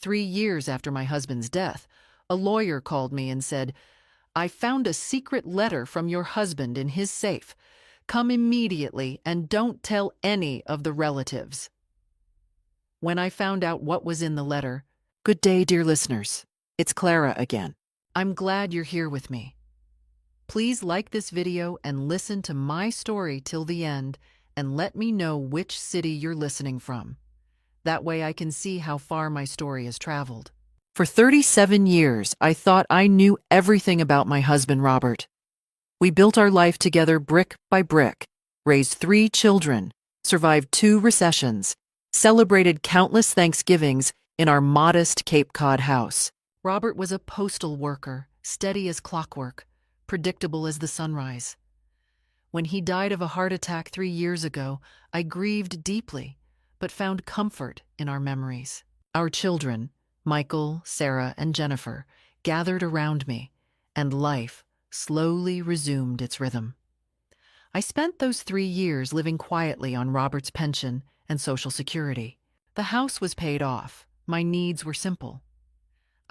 3 years after my husband's death, a lawyer called me and said, "I found a secret letter from your husband in his safe. Come immediately and don't tell any of the relatives." When I found out what was in the letter, good day, dear listeners. It's Clara again. I'm glad you're here with me. Please like this video and listen to my story till the end and let me know which city you're listening from. That way I can see how far my story has traveled. For 37 years, I thought I knew everything about my husband, Robert. We built our life together brick by brick, raised 3 children, survived 2 recessions, celebrated countless Thanksgivings in our modest Cape Cod house. Robert was a postal worker, steady as clockwork, predictable as the sunrise. When he died of a heart attack 3 years ago, I grieved deeply, but found comfort in our memories. Our children, Michael, Sarah, and Jennifer, gathered around me, and life slowly resumed its rhythm. I spent those 3 years living quietly on Robert's pension and Social Security. The house was paid off. My needs were simple.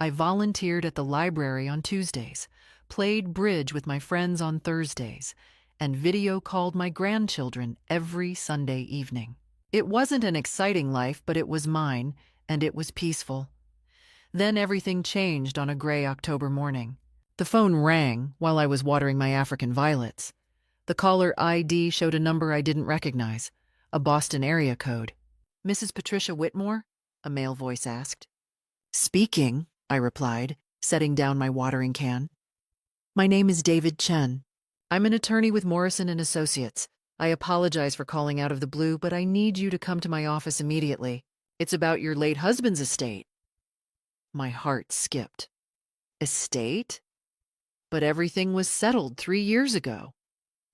I volunteered at the library on Tuesdays, played bridge with my friends on Thursdays, and video called my grandchildren every Sunday evening. It wasn't an exciting life, but it was mine, and it was peaceful. Then everything changed on a gray October morning. The phone rang while I was watering my African violets. The caller ID showed a number I didn't recognize, a Boston area code. "Mrs. Patricia Whitmore?" a male voice asked. "Speaking," I replied, setting down my watering can. "My name is David Chen. I'm an attorney with Morrison and Associates. I apologize for calling out of the blue, but I need you to come to my office immediately. It's about your late husband's estate." My heart skipped. Estate? But everything was settled 3 years ago.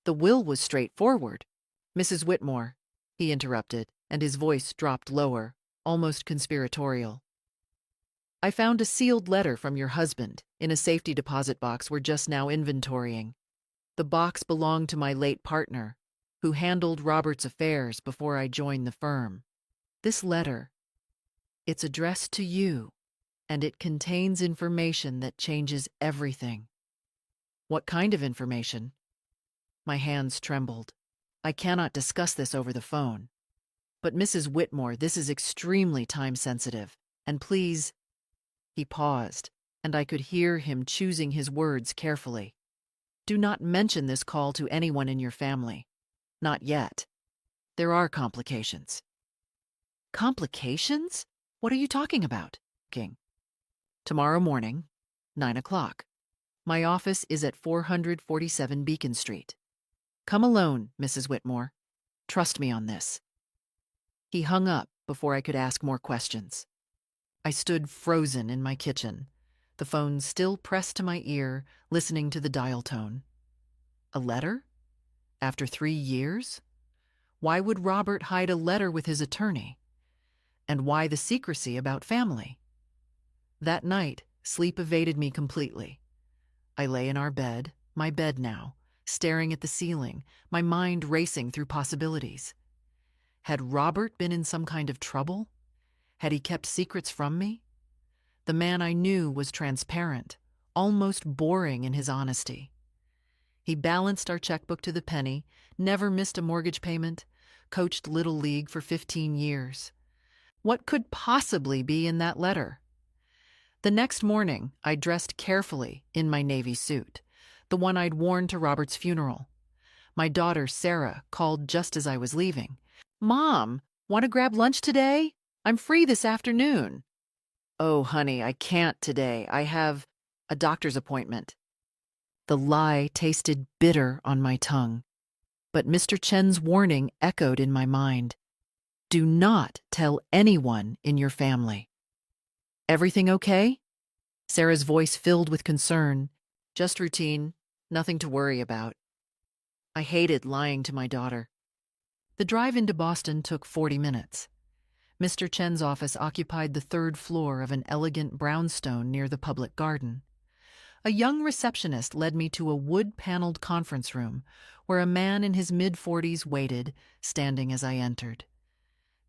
The will was straightforward. "Mrs. Whitmore," he interrupted, and his voice dropped lower, almost conspiratorial. "I found a sealed letter from your husband in a safety deposit box we're just now inventorying. The box belonged to my late partner, who handled Robert's affairs before I joined the firm. This letter, it's addressed to you, and it contains information that changes everything." "What kind of information?" My hands trembled. "I cannot discuss this over the phone. But Mrs. Whitmore, this is extremely time-sensitive, and please—" He paused, and I could hear him choosing his words carefully. "Do not mention this call to anyone in your family. Not yet. There are complications." "Complications? What are you talking about?" King. "Tomorrow morning, 9 o'clock. My office is at 447 Beacon Street. Come alone, Mrs. Whitmore. Trust me on this." He hung up before I could ask more questions. I stood frozen in my kitchen, the phone still pressed to my ear, listening to the dial tone. A letter? After 3 years? Why would Robert hide a letter with his attorney? And why the secrecy about family? That night, sleep evaded me completely. I lay in our bed, my bed now, staring at the ceiling, my mind racing through possibilities. Had Robert been in some kind of trouble? Had he kept secrets from me? The man I knew was transparent, almost boring in his honesty. He balanced our checkbook to the penny, never missed a mortgage payment, coached Little League for 15 years. What could possibly be in that letter? The next morning, I dressed carefully in my navy suit, the one I'd worn to Robert's funeral. My daughter, Sarah, called just as I was leaving. "Mom, want to grab lunch today? I'm free this afternoon." "Oh, honey, I can't today. I have a doctor's appointment." The lie tasted bitter on my tongue, but Mr. Chen's warning echoed in my mind. Do not tell anyone in your family. "Everything okay?" Sarah's voice filled with concern. "Just routine, nothing to worry about." I hated lying to my daughter. The drive into Boston took 40 minutes. Mr. Chen's office occupied the 3rd floor of an elegant brownstone near the public garden. A young receptionist led me to a wood-paneled conference room where a man in his mid-40s waited, standing as I entered.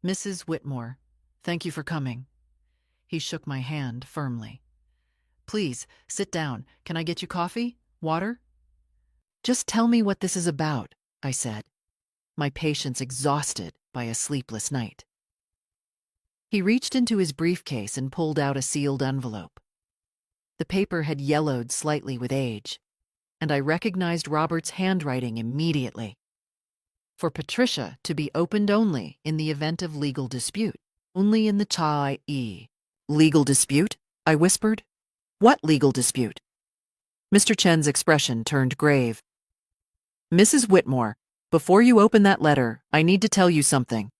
"Mrs. Whitmore, thank you for coming." He shook my hand firmly. Please, sit down. Can I get you coffee? Water? Just tell me what this is about, I said, my patience exhausted by a sleepless night. He reached into his briefcase and pulled out a sealed envelope. The paper had yellowed slightly with age, and I recognized Robert's handwriting immediately. For Patricia to be opened only in the event of legal dispute, only in the Chai-e. Legal dispute? I whispered. What legal dispute? Mr. Chen's expression turned grave. Mrs. Whitmore, before you open that letter, I need to tell you something.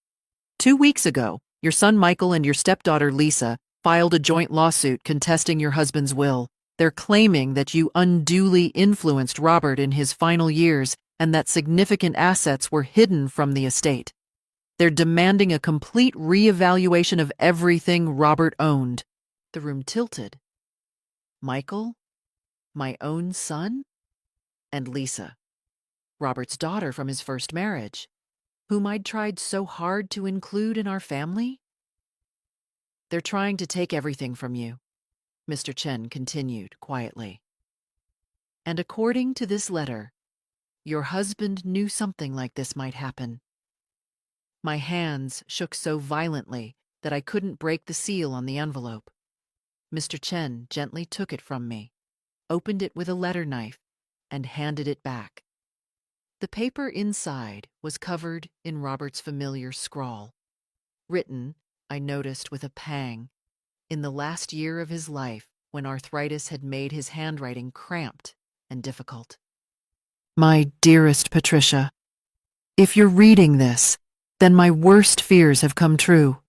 2 weeks ago, your son Michael and your stepdaughter Lisa filed a joint lawsuit contesting your husband's will. They're claiming that you unduly influenced Robert in his final years and that significant assets were hidden from the estate. They're demanding a complete reevaluation of everything Robert owned. The room tilted. Michael? My own son? And Lisa, Robert's daughter from his first marriage, whom I'd tried so hard to include in our family? They're trying to take everything from you, Mr. Chen continued quietly. And according to this letter, your husband knew something like this might happen. My hands shook so violently that I couldn't break the seal on the envelope. Mr. Chen gently took it from me, opened it with a letter knife, and handed it back. The paper inside was covered in Robert's familiar scrawl, written, I noticed with a pang, in the last year of his life when arthritis had made his handwriting cramped and difficult. My dearest Patricia, if you're reading this, then my worst fears have come true.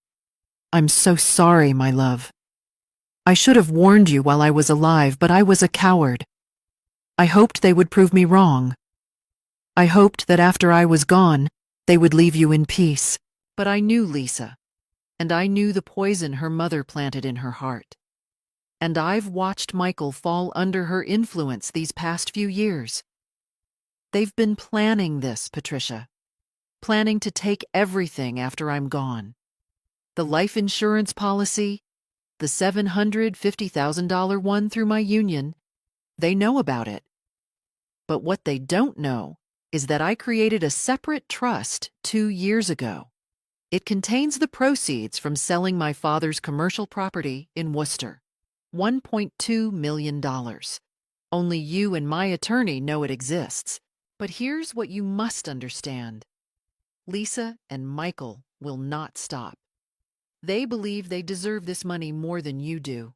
I'm so sorry, my love. I should have warned you while I was alive, but I was a coward. I hoped they would prove me wrong. I hoped that after I was gone, they would leave you in peace. But I knew Lisa, and I knew the poison her mother planted in her heart. And I've watched Michael fall under her influence these past few years. They've been planning this, Patricia. Planning to take everything after I'm gone. The life insurance policy, the $750,000 one through my union, they know about it. But what they don't know is that I created a separate trust 2 years ago. It contains the proceeds from selling my father's commercial property in Worcester, $1.2 million. Only you and my attorney know it exists. But here's what you must understand. Lisa and Michael will not stop. They believe they deserve this money more than you do.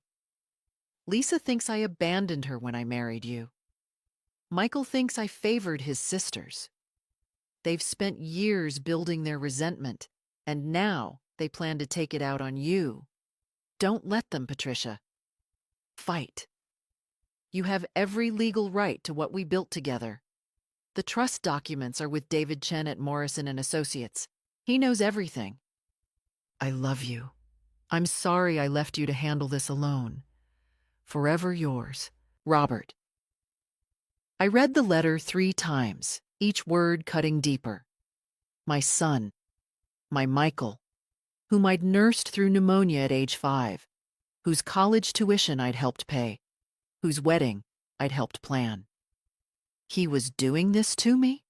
Lisa thinks I abandoned her when I married you. Michael thinks I favored his sisters. They've spent years building their resentment, and now they plan to take it out on you. Don't let them, Patricia. Fight. You have every legal right to what we built together. The trust documents are with David Chen at Morrison & Associates. He knows everything. I love you. I'm sorry I left you to handle this alone. Forever yours, Robert. I read the letter 3 times, each word cutting deeper. My son, my Michael, whom I'd nursed through pneumonia at age 5, whose college tuition I'd helped pay, whose wedding I'd helped plan. He was doing this to me?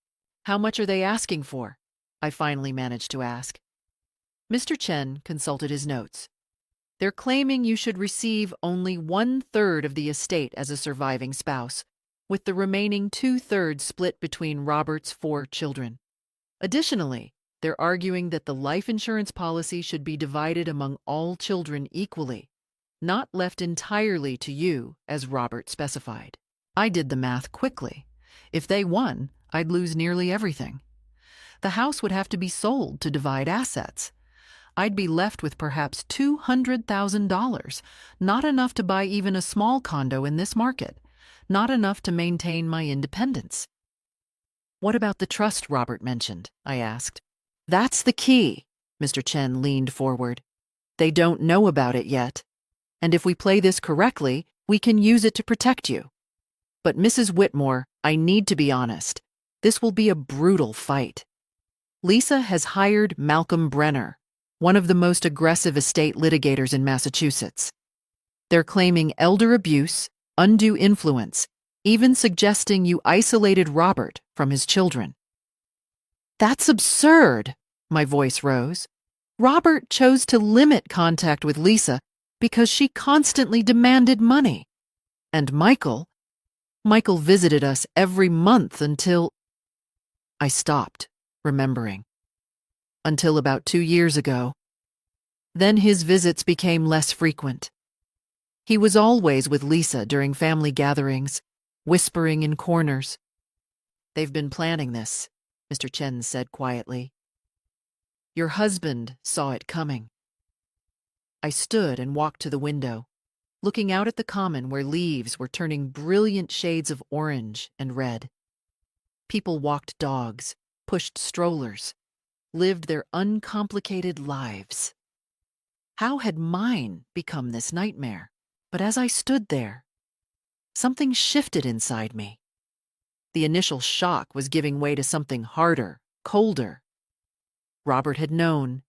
How much are they asking for? I finally managed to ask. Mr. Chen consulted his notes. They're claiming you should receive only 1/3 of the estate as a surviving spouse, with the remaining 2/3 split between Robert's 4 children. Additionally, they're arguing that the life insurance policy should be divided among all children equally, not left entirely to you, as Robert specified. I did the math quickly. If they won, I'd lose nearly everything. The house would have to be sold to divide assets. I'd be left with perhaps $200,000, not enough to buy even a small condo in this market, not enough to maintain my independence. What about the trust Robert mentioned? I asked. That's the key, Mr. Chen leaned forward. They don't know about it yet, and if we play this correctly, we can use it to protect you. But Mrs. Whitmore, I need to be honest. This will be a brutal fight. Lisa has hired Malcolm Brenner, one of the most aggressive estate litigators in Massachusetts. They're claiming elder abuse, undue influence, even suggesting you isolated Robert from his children. That's absurd, my voice rose. Robert chose to limit contact with Lisa because she constantly demanded money. And Michael visited us every month until... I stopped, remembering. Until about 2 years ago. Then his visits became less frequent. He was always with Lisa during family gatherings, whispering in corners. They've been planning this, Mr. Chen said quietly. Your husband saw it coming. I stood and walked to the window, looking out at the common where leaves were turning brilliant shades of orange and red. People walked dogs, pushed strollers, lived their uncomplicated lives. How had mine become this nightmare? But as I stood there, something shifted inside me. The initial shock was giving way to something harder, colder. Robert had known.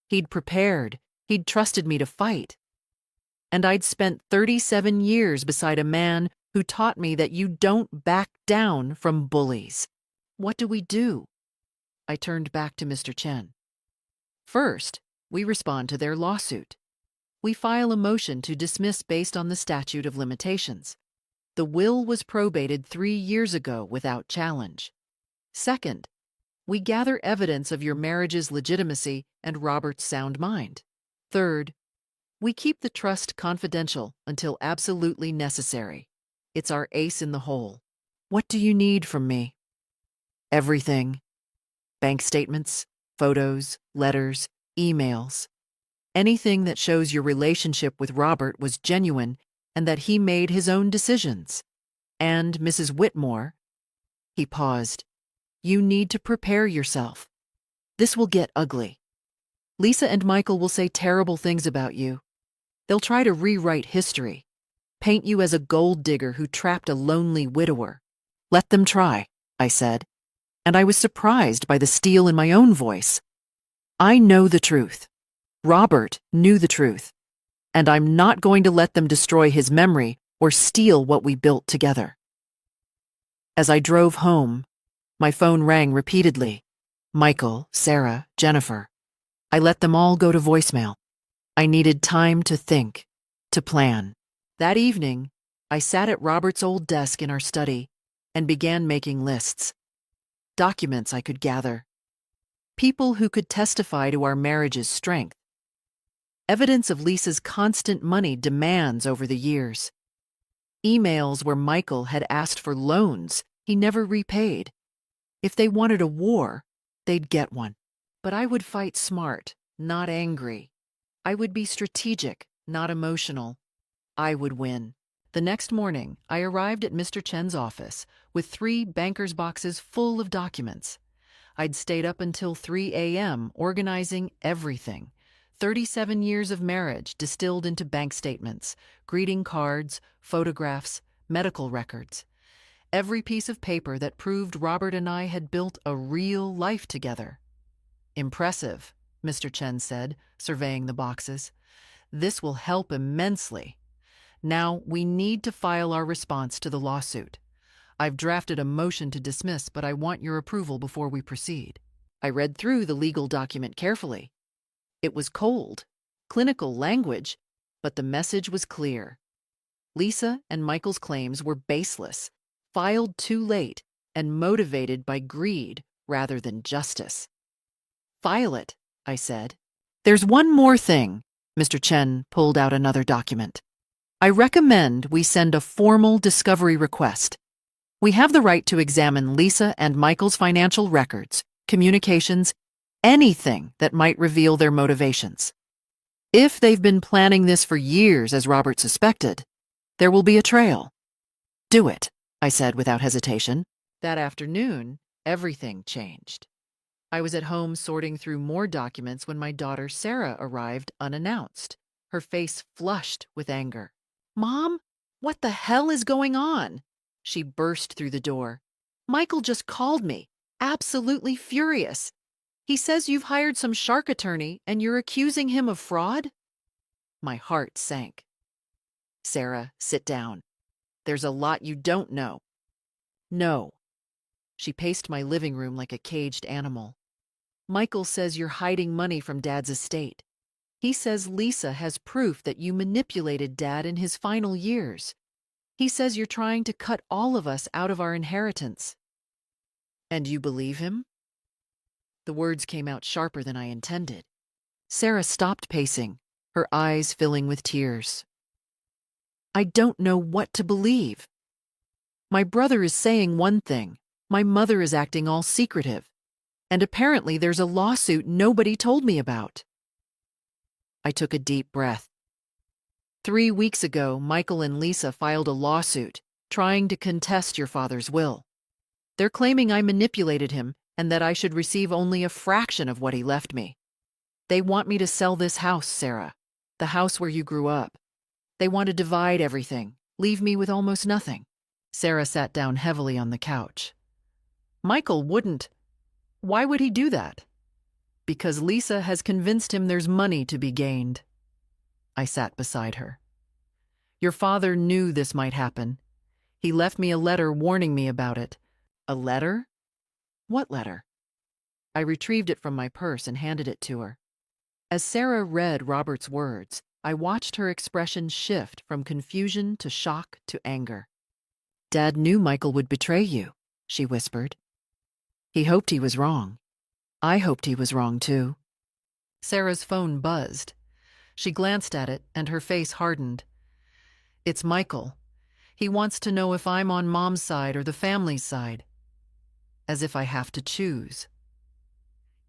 He'd prepared. He'd trusted me to fight. And I'd spent 37 years beside a man who taught me that you don't back down from bullies. What do we do? I turned back to Mr. Chen. First, we respond to their lawsuit. We file a motion to dismiss based on the statute of limitations. The will was probated 3 years ago without challenge. Second, we gather evidence of your marriage's legitimacy and Robert's sound mind. Third, we keep the trust confidential until absolutely necessary. It's our ace in the hole. What do you need from me? Everything. Bank statements, photos, letters, emails. Anything that shows your relationship with Robert was genuine and that he made his own decisions. And Mrs. Whitmore, he paused, you need to prepare yourself. This will get ugly. Lisa and Michael will say terrible things about you. They'll try to rewrite history, paint you as a gold digger who trapped a lonely widower. Let them try, I said, and I was surprised by the steel in my own voice. I know the truth. Robert knew the truth, and I'm not going to let them destroy his memory or steal what we built together. As I drove home, my phone rang repeatedly. Michael, Sarah, Jennifer. I let them all go to voicemail. I needed time to think, to plan. That evening, I sat at Robert's old desk in our study and began making lists. Documents I could gather. People who could testify to our marriage's strength. Evidence of Lisa's constant money demands over the years. Emails where Michael had asked for loans he never repaid. If they wanted a war, they'd get one. But I would fight smart, not angry. I would be strategic, not emotional. I would win. The next morning, I arrived at Mr. Chen's office with 3 banker's boxes full of documents. I'd stayed up until 3 a.m. organizing everything. 37 years of marriage distilled into bank statements, greeting cards, photographs, medical records. Every piece of paper that proved Robert and I had built a real life together. Impressive, Mr. Chen said, surveying the boxes. This will help immensely. Now, we need to file our response to the lawsuit. I've drafted a motion to dismiss, but I want your approval before we proceed. I read through the legal document carefully. It was cold, clinical language, but the message was clear. Lisa and Michael's claims were baseless, filed too late, and motivated by greed rather than justice. File it, I said. There's one more thing. Mr. Chen pulled out another document. I recommend we send a formal discovery request. We have the right to examine Lisa and Michael's financial records, communications, anything that might reveal their motivations. If they've been planning this for years, as Robert suspected, there will be a trail. Do it, I said without hesitation. That afternoon, everything changed. I was at home sorting through more documents when my daughter Sarah arrived unannounced, her face flushed with anger. Mom, what the hell is going on? She burst through the door. Michael just called me, absolutely furious. He says you've hired some shark attorney and you're accusing him of fraud? My heart sank. Sarah, sit down. There's a lot you don't know. No. She paced my living room like a caged animal. Michael says you're hiding money from Dad's estate. He says Lisa has proof that you manipulated Dad in his final years. He says you're trying to cut all of us out of our inheritance. And you believe him? The words came out sharper than I intended. Sarah stopped pacing, her eyes filling with tears. I don't know what to believe. My brother is saying one thing, my mother is acting all secretive, and apparently there's a lawsuit nobody told me about. I took a deep breath. 3 weeks ago, Michael and Lisa filed a lawsuit trying to contest your father's will. They're claiming I manipulated him and that I should receive only a fraction of what he left me. They want me to sell this house, Sarah, the house where you grew up. They want to divide everything, leave me with almost nothing. Sarah sat down heavily on the couch. Michael wouldn't. Why would he do that? Because Lisa has convinced him there's money to be gained. I sat beside her. Your father knew this might happen. He left me a letter warning me about it. A letter? What letter? I retrieved it from my purse and handed it to her. As Sarah read Robert's words, I watched her expression shift from confusion to shock to anger. Dad knew Michael would betray you, she whispered. He hoped he was wrong. I hoped he was wrong, too. Sarah's phone buzzed. She glanced at it, and her face hardened. It's Michael. He wants to know if I'm on Mom's side or the family's side. As if I have to choose.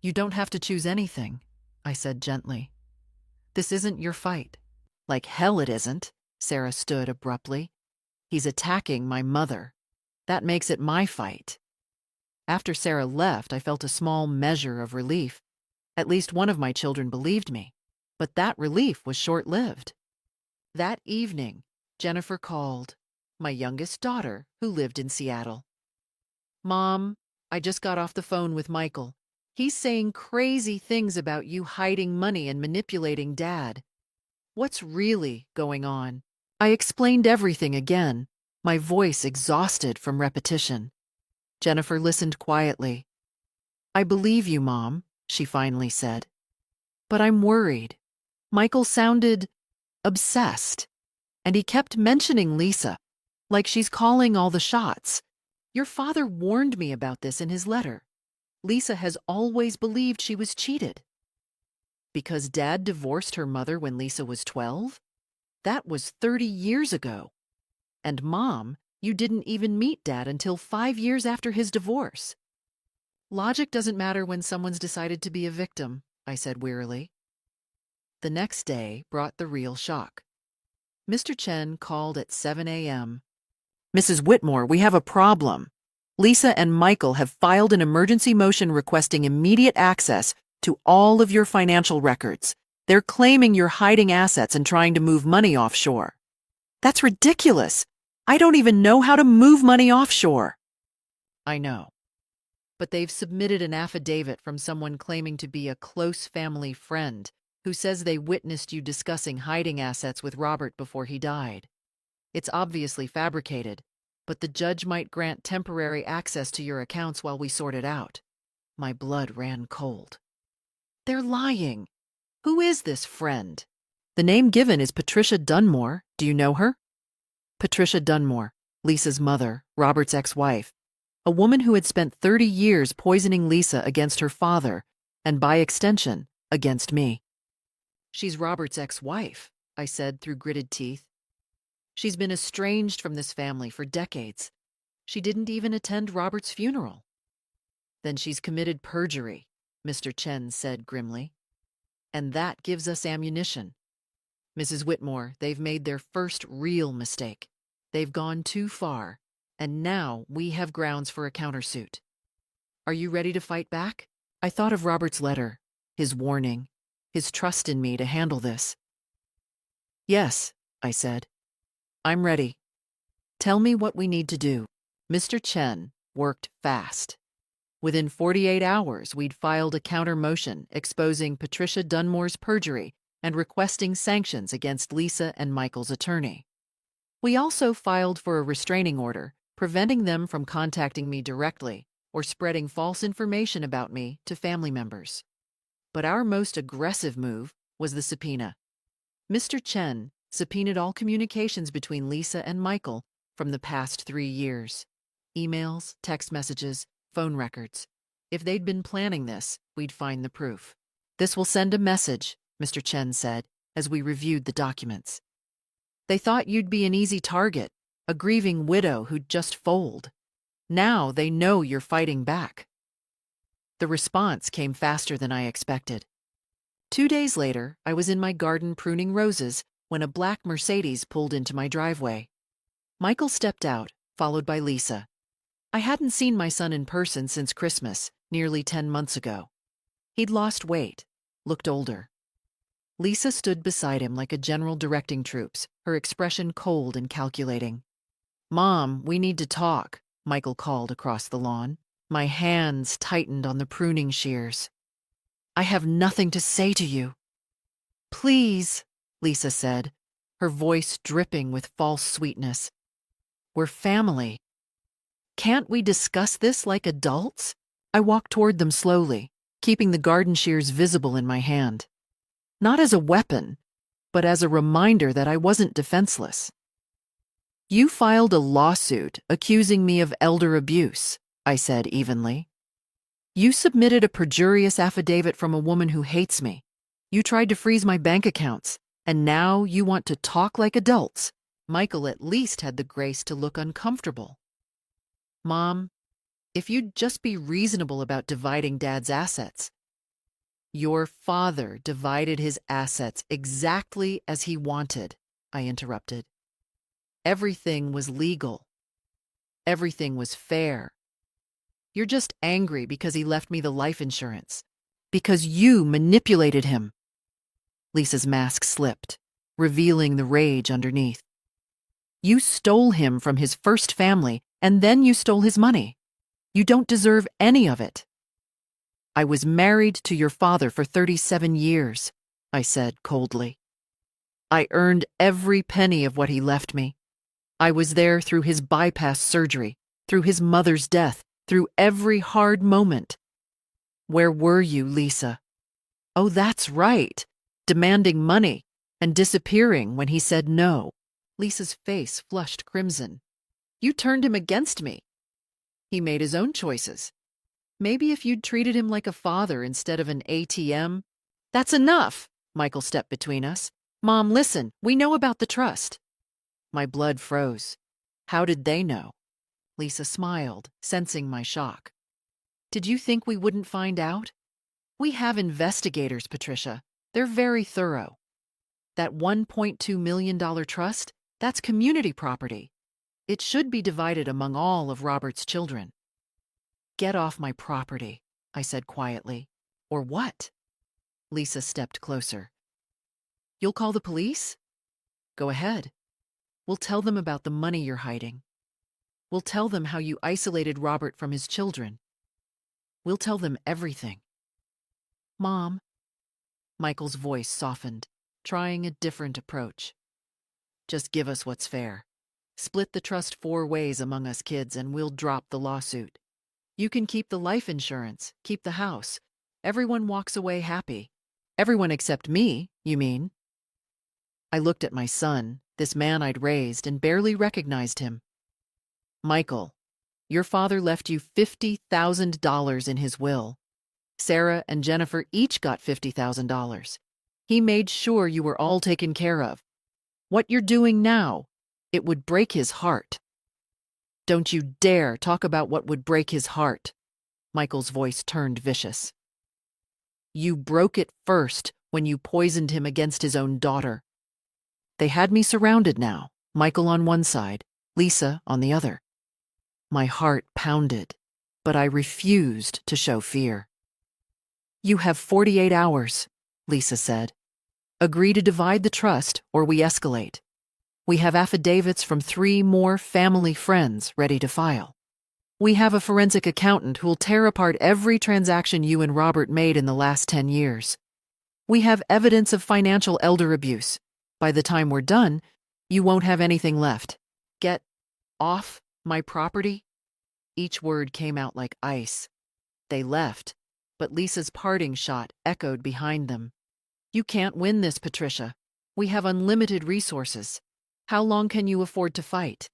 You don't have to choose anything, I said gently. This isn't your fight. Like hell it isn't, Sarah stood abruptly. He's attacking my mother. That makes it my fight. After Sarah left, I felt a small measure of relief. At least one of my children believed me. But that relief was short-lived. That evening, Jennifer called, my youngest daughter, who lived in Seattle. Mom, I just got off the phone with Michael. He's saying crazy things about you hiding money and manipulating Dad. What's really going on? I explained everything again, my voice exhausted from repetition. Jennifer listened quietly. I believe you, Mom, she finally said. But I'm worried. Michael sounded obsessed, and he kept mentioning Lisa, like she's calling all the shots. Your father warned me about this in his letter. Lisa has always believed she was cheated. Because Dad divorced her mother when Lisa was 12? That was 30 years ago. And Mom, you didn't even meet Dad until 5 years after his divorce. Logic doesn't matter when someone's decided to be a victim, I said wearily. The next day brought the real shock. Mr. Chen called at 7 a.m. Mrs. Whitmore, we have a problem. Lisa and Michael have filed an emergency motion requesting immediate access to all of your financial records. They're claiming you're hiding assets and trying to move money offshore. That's ridiculous. I don't even know how to move money offshore. I know. But they've submitted an affidavit from someone claiming to be a close family friend who says they witnessed you discussing hiding assets with Robert before he died. It's obviously fabricated, but the judge might grant temporary access to your accounts while we sort it out. My blood ran cold. They're lying. Who is this friend? The name given is Patricia Dunmore. Do you know her? Patricia Dunmore, Lisa's mother, Robert's ex-wife, a woman who had spent 30 years poisoning Lisa against her father, and by extension, against me. She's Robert's ex-wife, I said through gritted teeth. She's been estranged from this family for decades. She didn't even attend Robert's funeral. Then she's committed perjury, Mr. Chen said grimly. And that gives us ammunition. Mrs. Whitmore, they've made their first real mistake. They've gone too far, and now we have grounds for a countersuit. Are you ready to fight back? I thought of Robert's letter, his warning, his trust in me to handle this. Yes, I said. I'm ready. Tell me what we need to do. Mr. Chen worked fast. Within 48 hours, we'd filed a counter motion exposing Patricia Dunmore's perjury and requesting sanctions against Lisa and Michael's attorney. We also filed for a restraining order, preventing them from contacting me directly or spreading false information about me to family members. But our most aggressive move was the subpoena. Mr. Chen subpoenaed all communications between Lisa and Michael from the past 3 years. Emails, text messages, phone records. If they'd been planning this, we'd find the proof. "This will send a message," Mr. Chen said as we reviewed the documents. "They thought you'd be an easy target, a grieving widow who'd just fold. Now they know you're fighting back." The response came faster than I expected. 2 days later, I was in my garden pruning roses when a black Mercedes pulled into my driveway. Michael stepped out, followed by Lisa. I hadn't seen my son in person since Christmas, nearly 10 months ago. He'd lost weight, looked older. Lisa stood beside him like a general directing troops, her expression cold and calculating. "Mom, we need to talk," Michael called across the lawn. My hands tightened on the pruning shears. "I have nothing to say to you." "Please," Lisa said, her voice dripping with false sweetness. "We're family. Can't we discuss this like adults?" I walked toward them slowly, keeping the garden shears visible in my hand. Not as a weapon, but as a reminder that I wasn't defenseless. "You filed a lawsuit accusing me of elder abuse," I said evenly. "You submitted a perjurious affidavit from a woman who hates me. You tried to freeze my bank accounts, and now you want to talk like adults." Michael at least had the grace to look uncomfortable. "Mom, if you'd just be reasonable about dividing Dad's assets." "Your father divided his assets exactly as he wanted," I interrupted. "Everything was legal. Everything was fair. You're just angry because he left me the life insurance. Because you manipulated him." Lisa's mask slipped, revealing the rage underneath. "You stole him from his first family, and then you stole his money. You don't deserve any of it." "I was married to your father for 37 years, I said coldly. "I earned every penny of what he left me. I was there through his bypass surgery, through his mother's death, through every hard moment." "Where were you, Lisa?" "Oh, that's right. Demanding money and disappearing when he said no." Lisa's face flushed crimson. "You turned him against me. He made his own choices. Maybe if you'd treated him like a father instead of an ATM." "That's enough," Michael stepped between us. "Mom, listen, we know about the trust." My blood froze. How did they know? Lisa smiled, sensing my shock. "Did you think we wouldn't find out? We have investigators, Patricia. They're very thorough. That $1.2 million trust, that's community property. It should be divided among all of Robert's children." "Get off my property," I said quietly. "Or what?" Lisa stepped closer. "You'll call the police?" "Go ahead. We'll tell them about the money you're hiding. We'll tell them how you isolated Robert from his children. We'll tell them everything." "Mom," Michael's voice softened, trying a different approach. "Just give us what's fair. Split the trust 4 ways among us kids and we'll drop the lawsuit. You can keep the life insurance, keep the house. Everyone walks away happy. Everyone except me, you mean?" I looked at my son, this man I'd raised, and barely recognized him. "Michael, your father left you $50,000 in his will. Sarah and Jennifer each got $50,000. He made sure you were all taken care of. What you're doing now, it would break his heart." "Don't you dare talk about what would break his heart." Michael's voice turned vicious. "You broke it first when you poisoned him against his own daughter." They had me surrounded now, Michael on one side, Lisa on the other. My heart pounded, but I refused to show fear. "You have 48 hours, Lisa said. "Agree to divide the trust or we escalate. We have affidavits from 3 more family friends ready to file." We have a forensic accountant who'll tear apart every transaction you and Robert made in the last 10 years. We have evidence of financial elder abuse. By the time we're done, you won't have anything left. Get off my property? Each word came out like ice. They left, but Lisa's parting shot echoed behind them. You can't win this, Patricia. We have unlimited resources. How long can you afford to fight?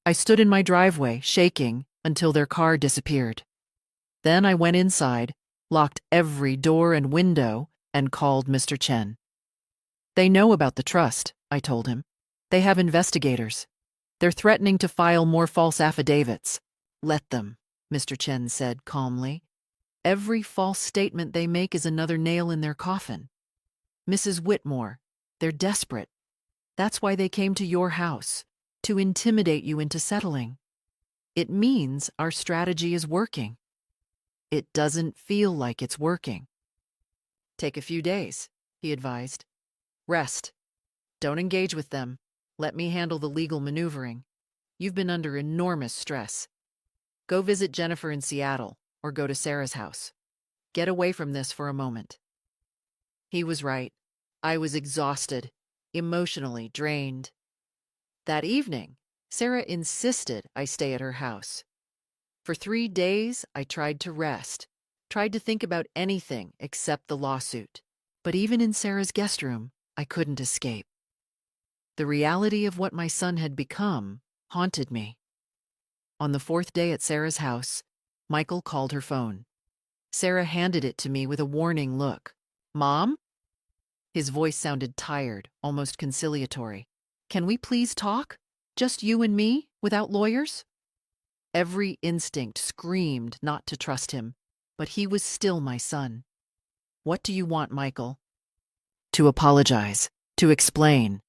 I stood in my driveway, shaking, until their car disappeared. Then I went inside, locked every door and window, and called Mr. Chen. They know about the trust, I told him. They have investigators. They're threatening to file more false affidavits. Let them, Mr. Chen said calmly. Every false statement they make is another nail in their coffin. Mrs. Whitmore, they're desperate. That's why they came to your house, to intimidate you into settling. It means our strategy is working. It doesn't feel like it's working. Take a few days, he advised. Rest. Don't engage with them. Let me handle the legal maneuvering. You've been under enormous stress. Go visit Jennifer in Seattle or go to Sarah's house. Get away from this for a moment. He was right. I was exhausted, emotionally drained. That evening, Sarah insisted I stay at her house. For 3 days, I tried to rest, tried to think about anything except the lawsuit. But even in Sarah's guest room, I couldn't escape. The reality of what my son had become haunted me. On the 4th day at Sarah's house, Michael called her phone. Sarah handed it to me with a warning look. Mom? His voice sounded tired, almost conciliatory. Can we please talk? Just you and me, without lawyers? Every instinct screamed not to trust him, but he was still my son. What do you want, Michael? To apologize, to explain.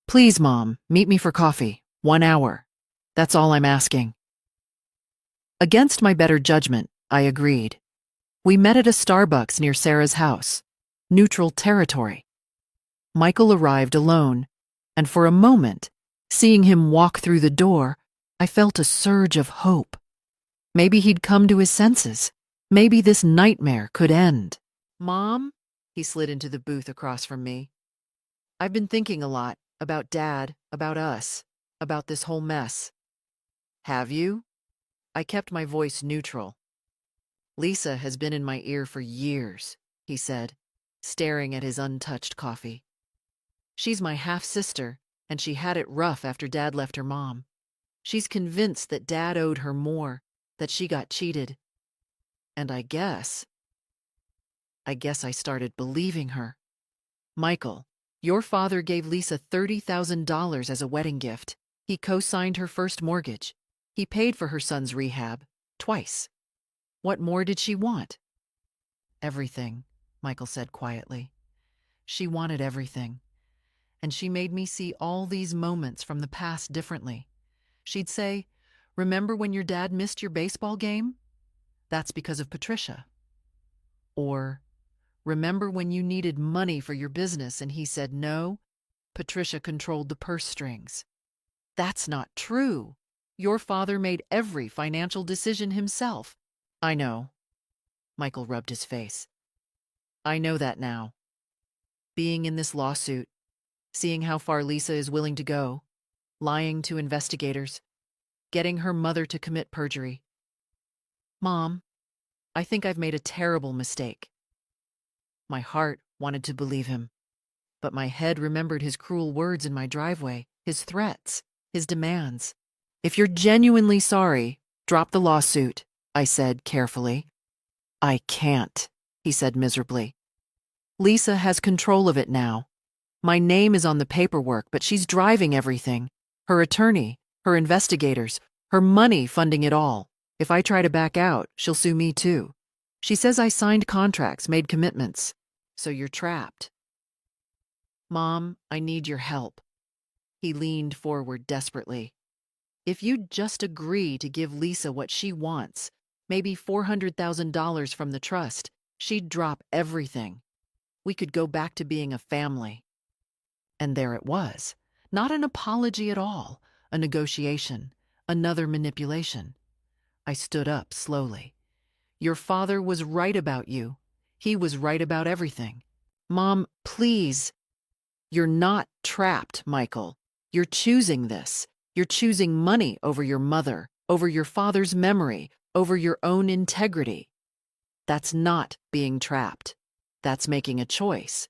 Please, Mom, meet me for coffee. 1 hour. That's all I'm asking. Against my better judgment, I agreed. We met at a Starbucks near Sarah's house. Neutral territory. Michael arrived alone, and for a moment, seeing him walk through the door, I felt a surge of hope. Maybe he'd come to his senses. Maybe this nightmare could end. Mom? He slid into the booth across from me. I've been thinking a lot about Dad, about us, about this whole mess. Have you? I kept my voice neutral. Lisa has been in my ear for years, he said, staring at his untouched coffee. She's my half-sister, and she had it rough after Dad left her mom. She's convinced that Dad owed her more, that she got cheated. And I guess I started believing her. Michael, your father gave Lisa $30,000 as a wedding gift. He co-signed her first mortgage. He paid for her son's rehab, twice. What more did she want? Everything, Michael said quietly. She wanted everything. And she made me see all these moments from the past differently. She'd say, remember when your dad missed your baseball game? That's because of Patricia. Or, remember when you needed money for your business and he said no? Patricia controlled the purse strings. That's not true. Your father made every financial decision himself. I know. Michael rubbed his face. I know that now. Being in this lawsuit, seeing how far Lisa is willing to go, lying to investigators, getting her mother to commit perjury. Mom, I think I've made a terrible mistake. My heart wanted to believe him, but my head remembered his cruel words in my driveway, his threats, his demands. If you're genuinely sorry, drop the lawsuit, I said carefully. I can't, he said miserably. Lisa has control of it now. My name is on the paperwork, but she's driving everything. Her attorney, her investigators, her money funding it all. If I try to back out, she'll sue me too. She says I signed contracts, made commitments. So you're trapped. Mom, I need your help. He leaned forward desperately. If you'd just agree to give Lisa what she wants, maybe $400,000 from the trust, she'd drop everything. We could go back to being a family. And there it was. Not an apology at all, a negotiation, another manipulation. I stood up slowly. Your father was right about you. He was right about everything. Mom, please. You're not trapped, Michael. You're choosing this. You're choosing money over your mother, over your father's memory, over your own integrity. That's not being trapped. That's making a choice.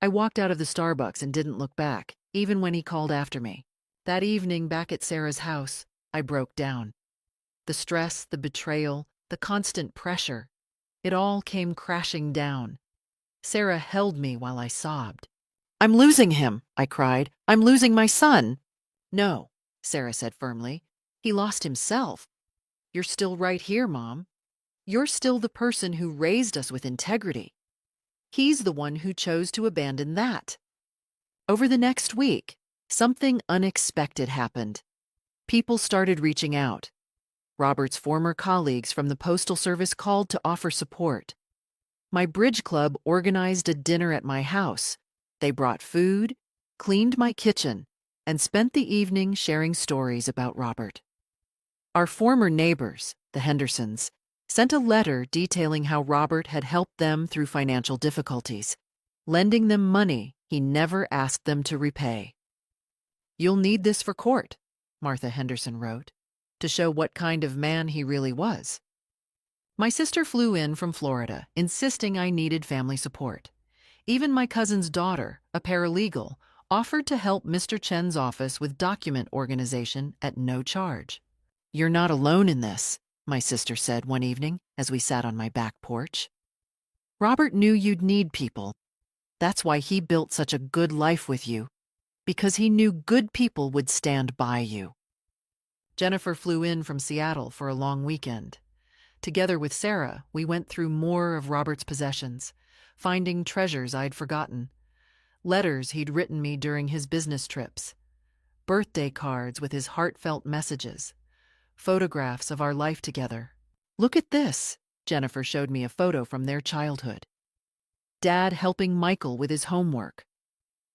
I walked out of the Starbucks and didn't look back, even when he called after me. That evening, back at Sarah's house, I broke down. The stress, the betrayal, the constant pressure, it all came crashing down. Sarah held me while I sobbed. I'm losing him, I cried. I'm losing my son. No, Sarah said firmly. He lost himself. You're still right here, Mom. You're still the person who raised us with integrity. He's the one who chose to abandon that. Over the next week, something unexpected happened. People started reaching out. Robert's former colleagues from the Postal Service called to offer support. My bridge club organized a dinner at my house. They brought food, cleaned my kitchen, and spent the evening sharing stories about Robert. Our former neighbors, the Hendersons, sent a letter detailing how Robert had helped them through financial difficulties, lending them money he never asked them to repay. You'll need this for court, Martha Henderson wrote, to show what kind of man he really was. My sister flew in from Florida, insisting I needed family support. Even my cousin's daughter, a paralegal, offered to help Mr. Chen's office with document organization at no charge. You're not alone in this, my sister said one evening as we sat on my back porch. Robert knew you'd need people. That's why he built such a good life with you, because he knew good people would stand by you. Jennifer flew in from Seattle for a long weekend. Together with Sarah, we went through more of Robert's possessions, finding treasures I'd forgotten, letters he'd written me during his business trips, birthday cards with his heartfelt messages, photographs of our life together. Look at this, Jennifer showed me a photo from their childhood. Dad helping Michael with his homework.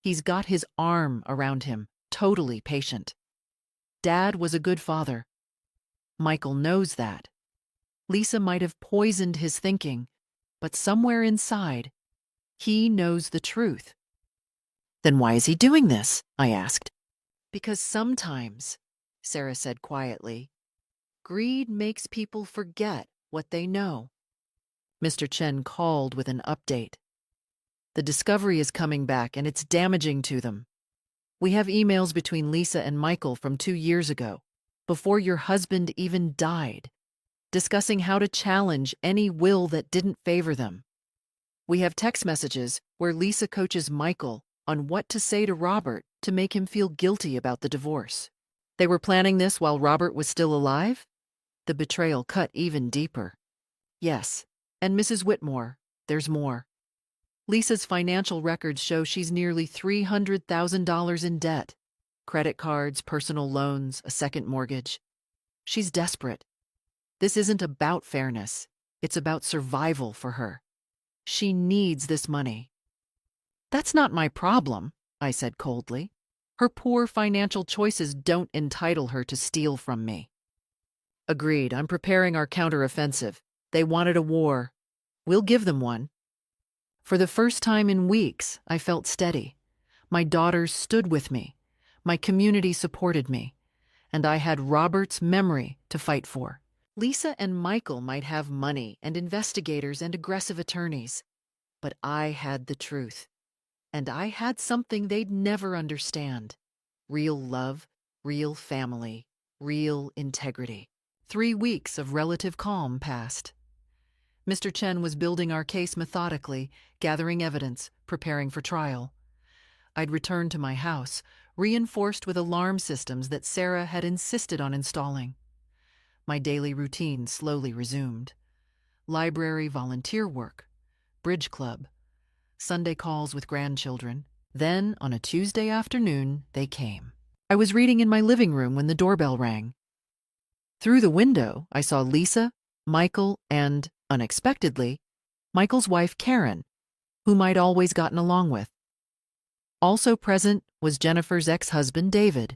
He's got his arm around him, totally patient. Dad was a good father. Michael knows that. Lisa might have poisoned his thinking, but somewhere inside, he knows the truth. Then why is he doing this? I asked. Because sometimes, Sarah said quietly, greed makes people forget what they know. Mr. Chen called with an update. The discovery is coming back and it's damaging to them. We have emails between Lisa and Michael from 2 years ago, before your husband even died, discussing how to challenge any will that didn't favor them. We have text messages where Lisa coaches Michael on what to say to Robert to make him feel guilty about the divorce. They were planning this while Robert was still alive? The betrayal cut even deeper. Yes, and Mrs. Whitmore, there's more. Lisa's financial records show she's nearly $300,000 in debt. Credit cards, personal loans, a second mortgage. She's desperate. This isn't about fairness. It's about survival for her. She needs this money. That's not my problem, I said coldly. Her poor financial choices don't entitle her to steal from me. Agreed, I'm preparing our counteroffensive. They wanted a war. We'll give them one. For the first time in weeks, I felt steady. My daughters stood with me. My community supported me. And I had Robert's memory to fight for. Lisa and Michael might have money and investigators and aggressive attorneys. But I had the truth. And I had something they'd never understand. Real love, real family, real integrity. 3 weeks of relative calm passed. Mr. Chen was building our case methodically, gathering evidence, preparing for trial. I'd returned to my house, reinforced with alarm systems that Sarah had insisted on installing. My daily routine slowly resumed. Library volunteer work, bridge club, Sunday calls with grandchildren. Then, on a Tuesday afternoon, they came. I was reading in my living room when the doorbell rang. Through the window, I saw Lisa, Michael, and, unexpectedly, Michael's wife, Karen, whom I'd always gotten along with. Also present was Jennifer's ex-husband, David,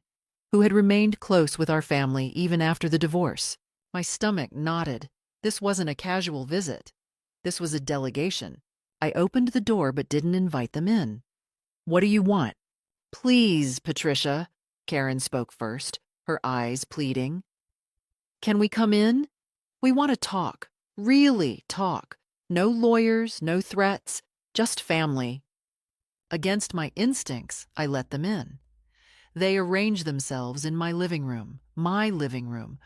who had remained close with our family even after the divorce. My stomach knotted. This wasn't a casual visit. This was a delegation. I opened the door but didn't invite them in. "What do you want?" "Please, Patricia," Karen spoke first, her eyes pleading. "Can we come in? We want to talk. Really talk. No lawyers, no threats, just family." Against my instincts, I let them in. They arranged themselves in my living room,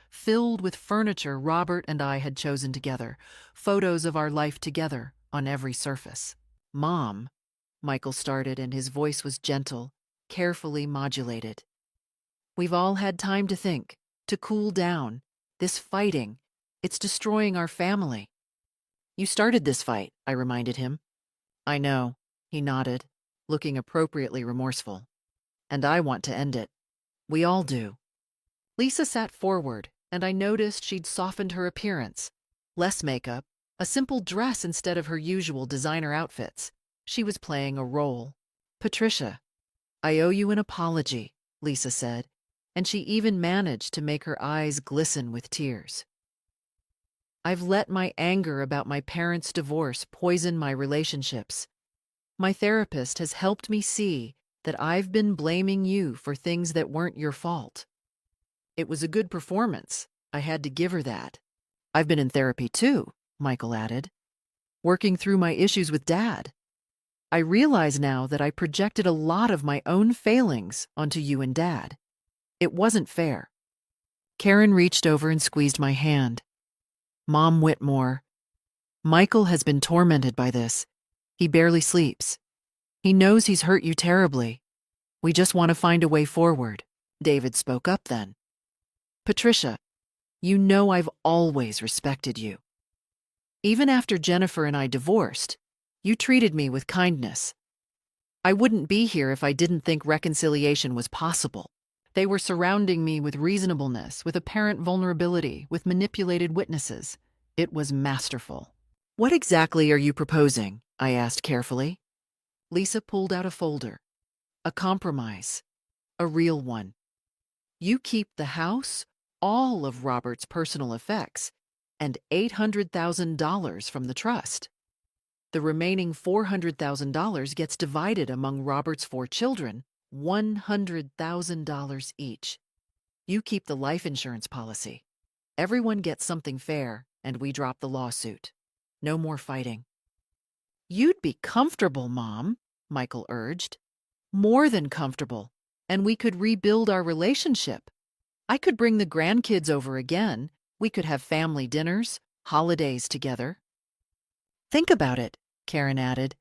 filled with furniture Robert and I had chosen together, photos of our life together on every surface. "Mom," Michael started, and his voice was gentle, carefully modulated. "We've all had time to think, to cool down. This fighting, it's destroying our family." "You started this fight," I reminded him. "I know," he nodded, looking appropriately remorseful. "And I want to end it. We all do." Lisa sat forward, and I noticed she'd softened her appearance. Less makeup, a simple dress instead of her usual designer outfits. She was playing a role. "Patricia, I owe you an apology," Lisa said, and she even managed to make her eyes glisten with tears. "I've let my anger about my parents' divorce poison my relationships. My therapist has helped me see that I've been blaming you for things that weren't your fault. It was a good performance. I had to give her that. I've been in therapy too," Michael added, "working through my issues with Dad. I realize now that I projected a lot of my own failings onto you and Dad. It wasn't fair." Karen reached over and squeezed my hand. "Mom Whitmore, Michael has been tormented by this. He barely sleeps. He knows he's hurt you terribly. We just want to find a way forward." David spoke up then. "Patricia, you know I've always respected you. Even after Jennifer and I divorced, you treated me with kindness. I wouldn't be here if I didn't think reconciliation was possible. They were surrounding me with reasonableness, with apparent vulnerability, with manipulated witnesses. It was masterful." "What exactly are you proposing?" I asked carefully. Lisa pulled out a folder. "A compromise. A real one. You keep the house, all of Robert's personal effects, and $800,000 from the trust. The remaining $400,000 gets divided among Robert's 4 children, $100,000 each. You keep the life insurance policy. Everyone gets something fair, and we drop the lawsuit. No more fighting." "You'd be comfortable, Mom," Michael urged. "More than comfortable, and we could rebuild our relationship. I could bring the grandkids over again. We could have family dinners, holidays together." "Think about it," Karen added.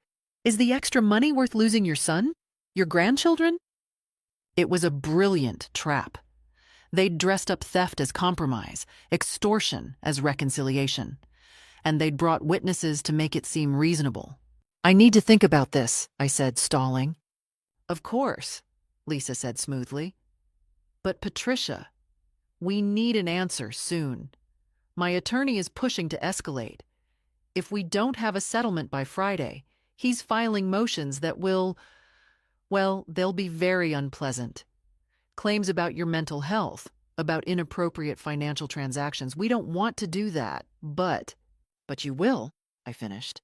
"Is the extra money worth losing your son? Your grandchildren?" It was a brilliant trap. They'd dressed up theft as compromise, extortion as reconciliation, and they'd brought witnesses to make it seem reasonable. "I need to think about this," I said, stalling. "Of course," Lisa said smoothly. "But Patricia, we need an answer soon. My attorney is pushing to escalate. If we don't have a settlement by Friday, he's filing motions that will, well, they'll be very unpleasant. Claims about your mental health, about inappropriate financial transactions. We don't want to do that, but you will," I finished.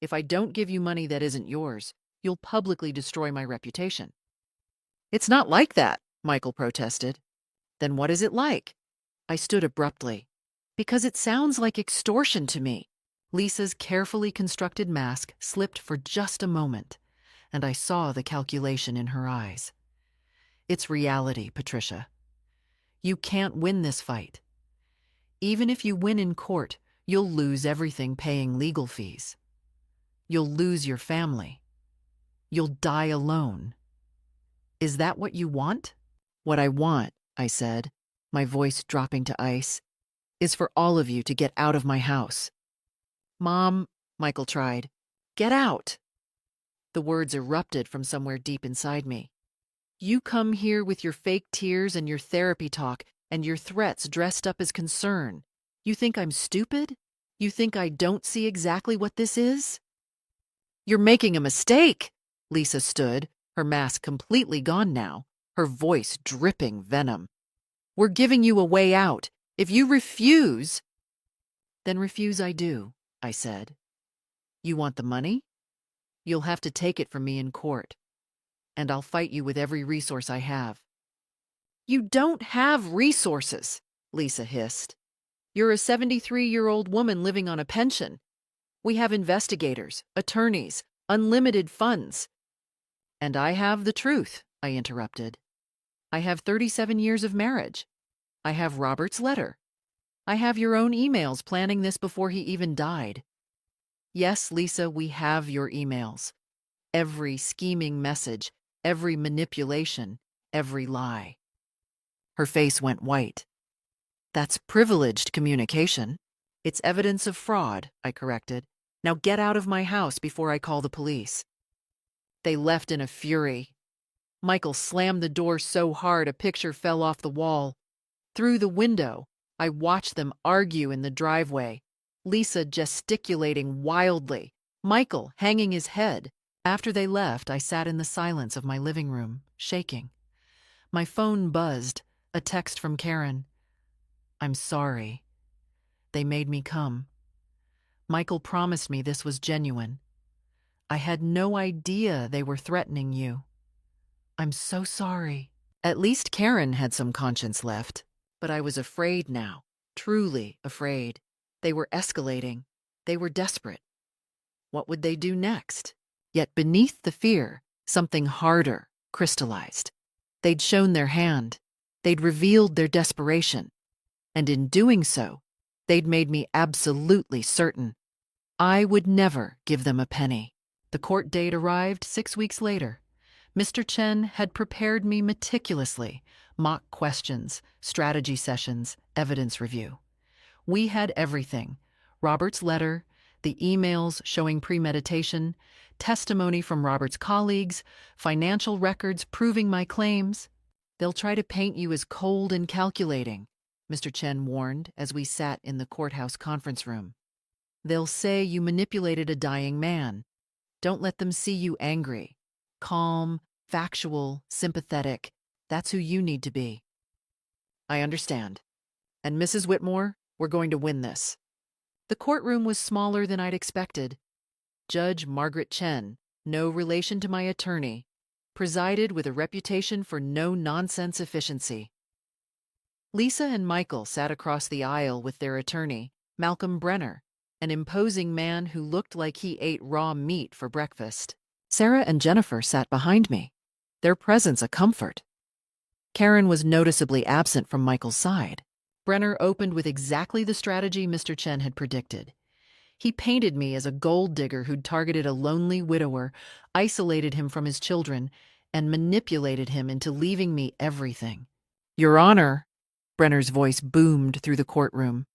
"If I don't give you money that isn't yours, you'll publicly destroy my reputation." "It's not like that," Michael protested. "Then what is it like?" I stood abruptly. "Because it sounds like extortion to me." Lisa's carefully constructed mask slipped for just a moment, and I saw the calculation in her eyes. "It's reality, Patricia. You can't win this fight. Even if you win in court, you'll lose everything paying legal fees. You'll lose your family. You'll die alone. Is that what you want?" "What I want," I said, my voice dropping to ice, "is for all of you to get out of my house." "Mom," Michael tried. "Get out." The words erupted from somewhere deep inside me. "You come here with your fake tears and your therapy talk and your threats dressed up as concern. You think I'm stupid? You think I don't see exactly what this is?" "You're making a mistake." Lisa stood, her mask completely gone now, her voice dripping venom. "We're giving you a way out. If you refuse, then refuse I do, I said. You want the money? You'll have to take it from me in court, and I'll fight you with every resource I have. You don't have resources, Lisa hissed. You're a 73-year-old woman living on a pension. We have investigators, attorneys, unlimited funds. And I have the truth, I interrupted. I have 37 years of marriage. I have Robert's letter. I have your own emails planning this before he even died. Yes, Lisa, we have your emails. Every scheming message, every manipulation, every lie. Her face went white. That's privileged communication. It's evidence of fraud, I corrected. Now get out of my house before I call the police. They left in a fury. Michael slammed the door so hard a picture fell off the wall. Through the window, I watched them argue in the driveway, Lisa gesticulating wildly, Michael hanging his head. After they left, I sat in the silence of my living room, shaking. My phone buzzed, a text from Karen. I'm sorry. They made me come. Michael promised me this was genuine. I had no idea they were threatening you. I'm so sorry. At least Karen had some conscience left, but I was afraid now, truly afraid. They were escalating. They were desperate. What would they do next? Yet beneath the fear, something harder crystallized. They'd shown their hand. They'd revealed their desperation. And in doing so, they'd made me absolutely certain I would never give them a penny. The court date arrived 6 weeks later. Mr. Chen had prepared me meticulously, mock questions, strategy sessions, evidence review. We had everything: Robert's letter, the emails showing premeditation, testimony from Robert's colleagues, financial records proving my claims. They'll try to paint you as cold and calculating, Mr. Chen warned as we sat in the courthouse conference room. They'll say you manipulated a dying man. Don't let them see you angry. Calm, factual, sympathetic. That's who you need to be. I understand. And Mrs. Whitmore, we're going to win this. The courtroom was smaller than I'd expected. Judge Margaret Chen, no relation to my attorney, presided with a reputation for no-nonsense efficiency. Lisa and Michael sat across the aisle with their attorney, Malcolm Brenner, an imposing man who looked like he ate raw meat for breakfast. Sarah and Jennifer sat behind me, their presence a comfort. Karen was noticeably absent from Michael's side. Brenner opened with exactly the strategy Mr. Chen had predicted. He painted me as a gold digger who'd targeted a lonely widower, isolated him from his children, and manipulated him into leaving me everything. Your Honor, Brenner's voice boomed through the courtroom.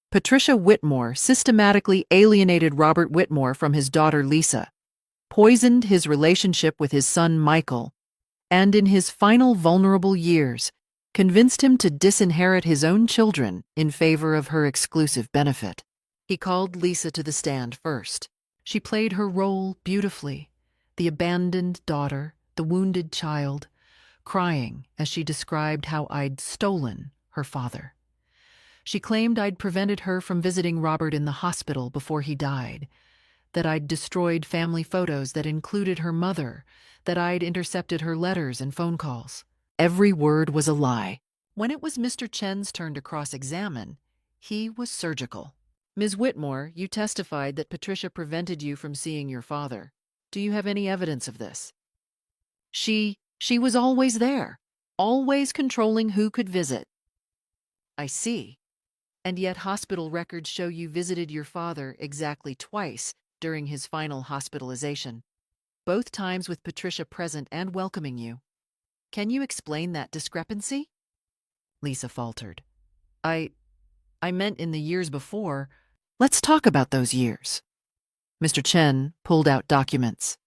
Patricia Whitmore systematically alienated Robert Whitmore from his daughter Lisa, poisoned his relationship with his son Michael, and in his final vulnerable years, convinced him to disinherit his own children in favor of her exclusive benefit. He called Lisa to the stand first. She played her role beautifully, the abandoned daughter, the wounded child, crying as she described how I'd stolen her father. She claimed I'd prevented her from visiting Robert in the hospital before he died, that I'd destroyed family photos that included her mother, that I'd intercepted her letters and phone calls. Every word was a lie. When it was Mr. Chen's turn to cross-examine, he was surgical. Ms. Whitmore, you testified that Patricia prevented you from seeing your father. Do you have any evidence of this? She was always there, always controlling who could visit. I see. And yet hospital records show you visited your father exactly twice during his final hospitalization, both times with Patricia present and welcoming you. Can you explain that discrepancy? Lisa faltered. I meant in the years before. Let's talk about those years. Mr. Chen pulled out documents.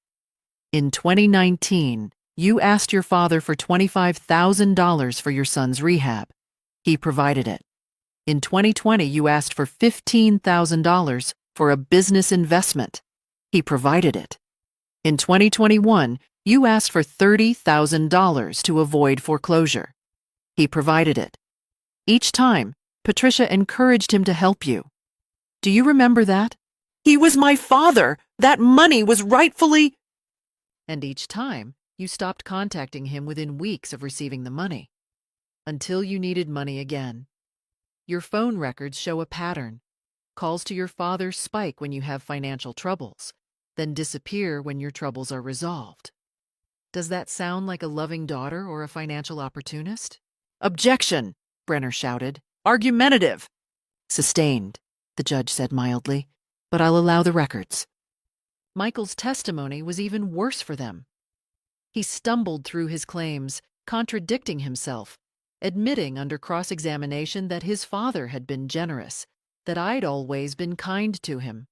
In 2019, you asked your father for $25,000 for your son's rehab. He provided it. In 2020, you asked for $15,000 for a business investment. He provided it. In 2021, you asked for $30,000 to avoid foreclosure. He provided it. Each time, Patricia encouraged him to help you. Do you remember that? He was my father! That money was rightfully— And each time, you stopped contacting him within weeks of receiving the money. Until you needed money again. Your phone records show a pattern. Calls to your father spike when you have financial troubles, then disappear when your troubles are resolved. Does that sound like a loving daughter or a financial opportunist? Objection, Brenner shouted. Argumentative. Sustained, the judge said mildly, but I'll allow the records. Michael's testimony was even worse for them. He stumbled through his claims, contradicting himself, admitting under cross-examination that his father had been generous, that I'd always been kind to him,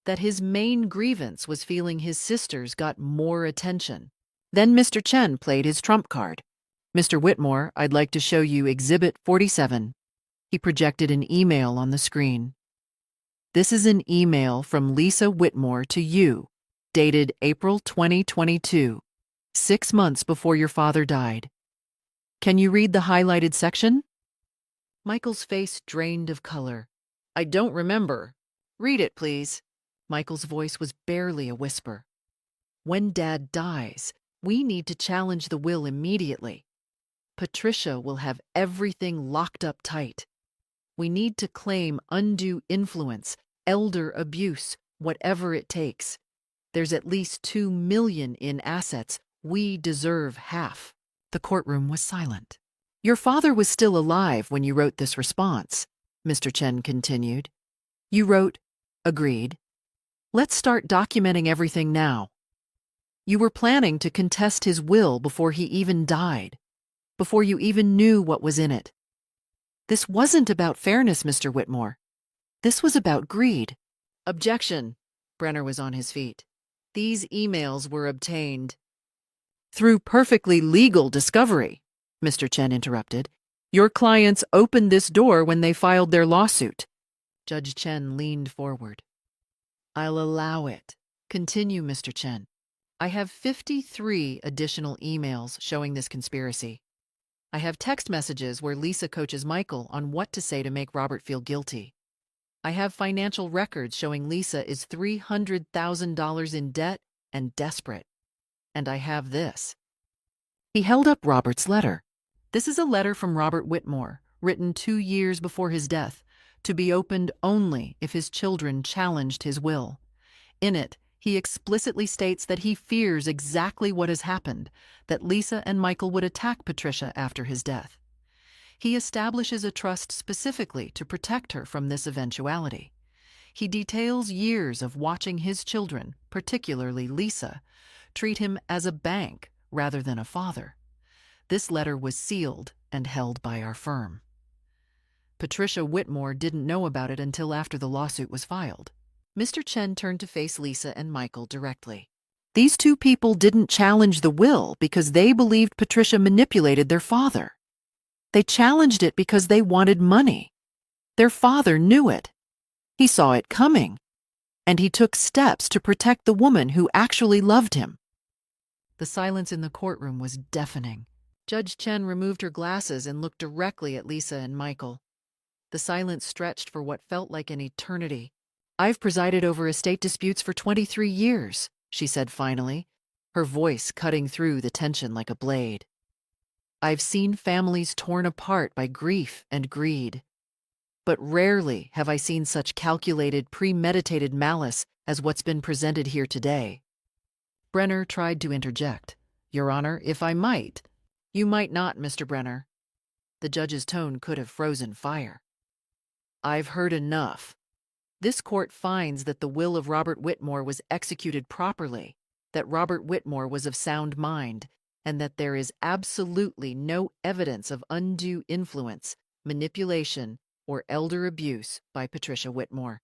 that his main grievance was feeling his sisters got more attention. Then Mr. Chen played his trump card. Mr. Whitmore, I'd like to show you Exhibit 47. He projected an email on the screen. This is an email from Lisa Whitmore to you, dated April 2022, 6 months before your father died. Can you read the highlighted section? Michael's face drained of color. I don't remember. Read it, please. Michael's voice was barely a whisper. When Dad dies, we need to challenge the will immediately. Patricia will have everything locked up tight. We need to claim undue influence, elder abuse, whatever it takes. There's at least $2 million in assets. We deserve half. The courtroom was silent. Your father was still alive when you wrote this response, Mr. Chen continued. You wrote, agreed. Let's start documenting everything now. You were planning to contest his will before he even died, before you even knew what was in it. This wasn't about fairness, Mr. Whitmore. This was about greed. Objection. Brenner was on his feet. These emails were obtained through perfectly legal discovery, Mr. Chen interrupted. Your clients opened this door when they filed their lawsuit. Judge Chen leaned forward. I'll allow it. Continue, Mr. Chen. I have 53 additional emails showing this conspiracy. I have text messages where Lisa coaches Michael on what to say to make Robert feel guilty. I have financial records showing Lisa is $300,000 in debt and desperate. And I have this. He held up Robert's letter. This is a letter from Robert Whitmore, written 2 years before his death, to be opened only if his children challenged his will. In it, he explicitly states that he fears exactly what has happened, that Lisa and Michael would attack Patricia after his death. He establishes a trust specifically to protect her from this eventuality. He details years of watching his children, particularly Lisa, treat him as a bank rather than a father. This letter was sealed and held by our firm. Patricia Whitmore didn't know about it until after the lawsuit was filed. Mr. Chen turned to face Lisa and Michael directly. These two people didn't challenge the will because they believed Patricia manipulated their father. They challenged it because they wanted money. Their father knew it. He saw it coming, and he took steps to protect the woman who actually loved him. The silence in the courtroom was deafening. Judge Chen removed her glasses and looked directly at Lisa and Michael. The silence stretched for what felt like an eternity. I've presided over estate disputes for 23 years, she said finally, her voice cutting through the tension like a blade. I've seen families torn apart by grief and greed. But rarely have I seen such calculated, premeditated malice as what's been presented here today. Brenner tried to interject. Your Honor, if I might. You might not, Mr. Brenner. The judge's tone could have frozen fire. I've heard enough. This court finds that the will of Robert Whitmore was executed properly, that Robert Whitmore was of sound mind, and that there is absolutely no evidence of undue influence, manipulation, or elder abuse by Patricia Whitmore.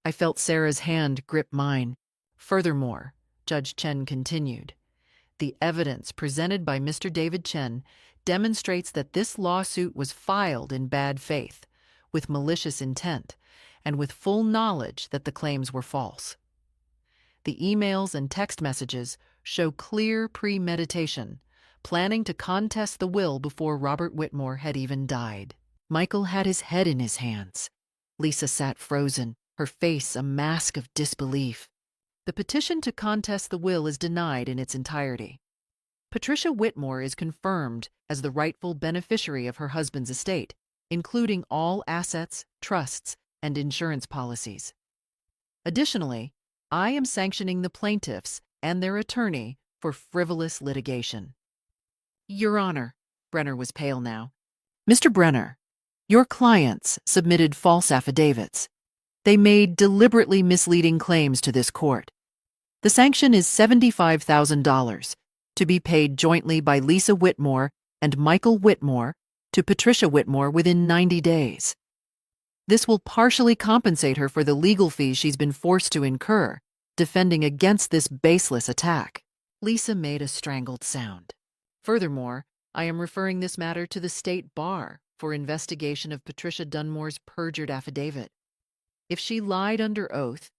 I felt Sarah's hand grip mine. Furthermore, Judge Chen continued, the evidence presented by Mr. David Chen demonstrates that this lawsuit was filed in bad faith, with malicious intent, and with full knowledge that the claims were false. The emails and text messages show clear premeditation, planning to contest the will before Robert Whitmore had even died. Michael had his head in his hands. Lisa sat frozen, her face a mask of disbelief. The petition to contest the will is denied in its entirety. Patricia Whitmore is confirmed as the rightful beneficiary of her husband's estate, including all assets, trusts, and insurance policies. Additionally, I am sanctioning the plaintiffs and their attorney for frivolous litigation. Your Honor, Brenner was pale now. Mr. Brenner, your clients submitted false affidavits. They made deliberately misleading claims to this court. The sanction is $75,000 to be paid jointly by Lisa Whitmore and Michael Whitmore to Patricia Whitmore within 90 days. This will partially compensate her for the legal fees she's been forced to incur, defending against this baseless attack. Lisa made a strangled sound. Furthermore, I am referring this matter to the State Bar for investigation of Patricia Dunmore's perjured affidavit. If she lied under oath,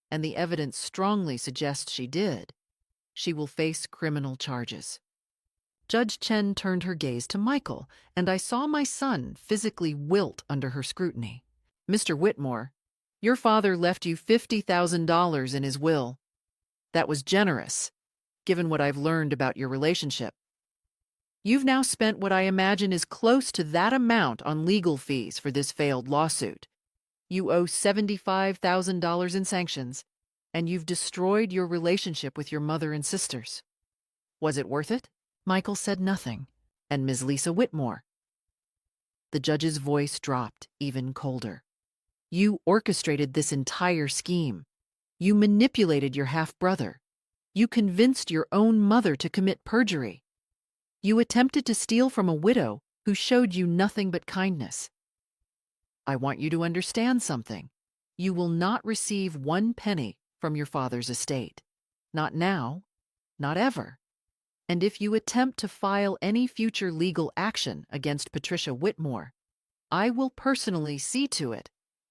and the evidence strongly suggests she did, she will face criminal charges. Judge Chen turned her gaze to Michael, and I saw my son physically wilt under her scrutiny. Mr. Whitmore, your father left you $50,000 in his will. That was generous, given what I've learned about your relationship. You've now spent what I imagine is close to that amount on legal fees for this failed lawsuit. You owe $75,000 in sanctions, and you've destroyed your relationship with your mother and sisters. Was it worth it? Michael said nothing, and Ms. Lisa Whitmore. The judge's voice dropped even colder. You orchestrated this entire scheme. You manipulated your half-brother. You convinced your own mother to commit perjury. You attempted to steal from a widow who showed you nothing but kindness. I want you to understand something. You will not receive 1 penny from your father's estate. Not now, not ever. And if you attempt to file any future legal action against Patricia Whitmore, I will personally see to it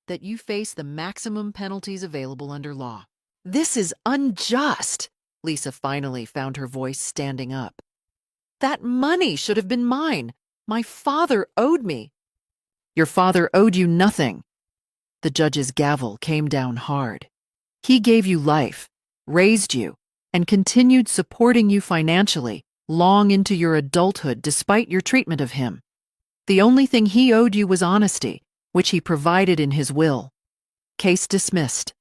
that you face the maximum penalties available under law. This is unjust, Lisa finally found her voice standing up. That money should have been mine. My father owed me. Your father owed you nothing. The judge's gavel came down hard. He gave you life, raised you, and continued supporting you financially long into your adulthood despite your treatment of him. The only thing he owed you was honesty, which he provided in his will. Case dismissed.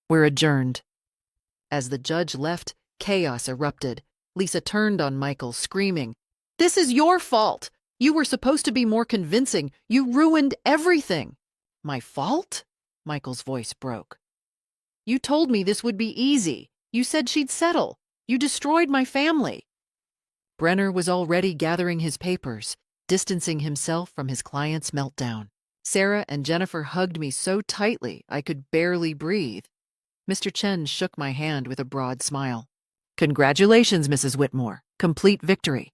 We're adjourned. As the judge left, chaos erupted. Lisa turned on Michael, screaming, "This is your fault! You were supposed to be more convincing. You ruined everything." My fault? Michael's voice broke. You told me this would be easy. You said she'd settle. You destroyed my family. Brenner was already gathering his papers, distancing himself from his client's meltdown. Sarah and Jennifer hugged me so tightly I could barely breathe. Mr. Chen shook my hand with a broad smile. Congratulations, Mrs. Whitmore. Complete victory.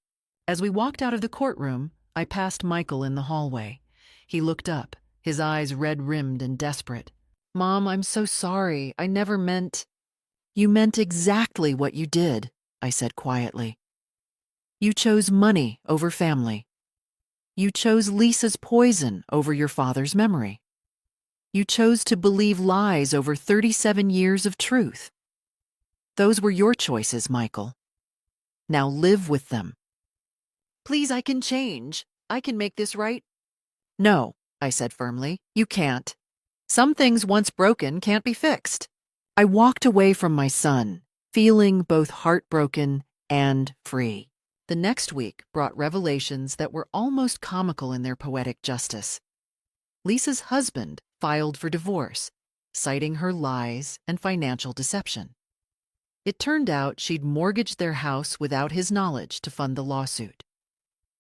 As we walked out of the courtroom, I passed Michael in the hallway. He looked up, his eyes red-rimmed and desperate. Mom, I'm so sorry. I never meant... You meant exactly what you did, I said quietly. You chose money over family. You chose Lisa's poison over your father's memory. You chose to believe lies over 37 years of truth. Those were your choices, Michael. Now live with them. Please, I can change. I can make this right. No, I said firmly, you can't. Some things once broken can't be fixed. I walked away from my son, feeling both heartbroken and free. The next week brought revelations that were almost comical in their poetic justice. Lisa's husband filed for divorce, citing her lies and financial deception. It turned out she'd mortgaged their house without his knowledge to fund the lawsuit.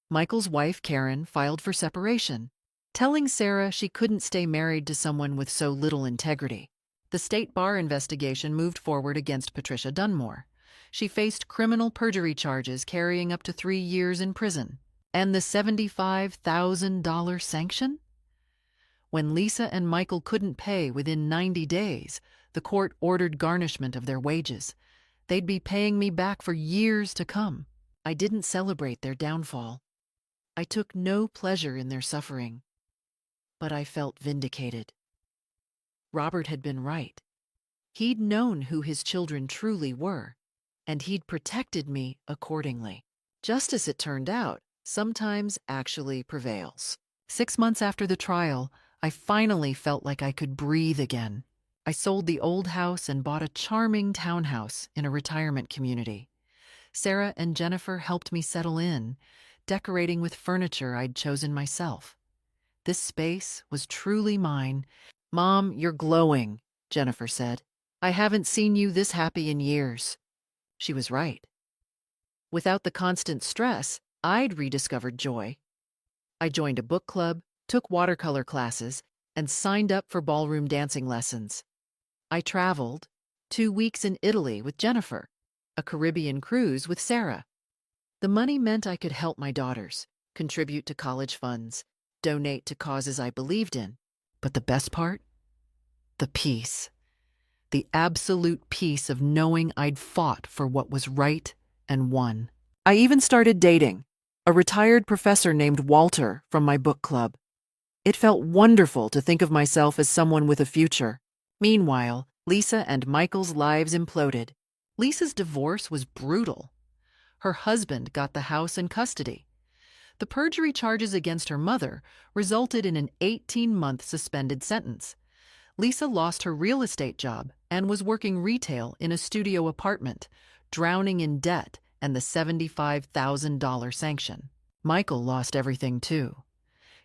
Michael's wife, Karen, filed for separation, telling Sarah she couldn't stay married to someone with so little integrity. The State Bar investigation moved forward against Patricia Dunmore. She faced criminal perjury charges carrying up to 3 years in prison. And the $75,000 sanction? When Lisa and Michael couldn't pay within 90 days, the court ordered garnishment of their wages. They'd be paying me back for years to come. I didn't celebrate their downfall. I took no pleasure in their suffering. but I felt vindicated. Robert had been right. He'd known who his children truly were, and he'd protected me accordingly. Justice, it turned out, sometimes actually prevails. 6 months after the trial, I finally felt like I could breathe again. I sold the old house and bought a charming townhouse in a retirement community. Sarah and Jennifer helped me settle in, decorating with furniture I'd chosen myself. This space was truly mine. "Mom, you're glowing," Jennifer said. "I haven't seen you this happy in years." She was right. Without the constant stress, I'd rediscovered joy. I joined a book club, took watercolor classes, and signed up for ballroom dancing lessons. I traveled, 2 weeks in Italy with Jennifer, a Caribbean cruise with Sarah. The money meant I could help my daughters, contribute to college funds, donate to causes I believed in. But the best part? The peace. The absolute peace of knowing I'd fought for what was right and won. I even started dating a retired professor named Walter from my book club. It felt wonderful to think of myself as someone with a future. Meanwhile, Lisa and Michael's lives imploded. Lisa's divorce was brutal. Her husband got the house and custody. The perjury charges against her mother resulted in an 18-month suspended sentence. Lisa lost her real estate job and was working retail in a studio apartment, drowning in debt and the $75,000 sanction. Michael lost everything too.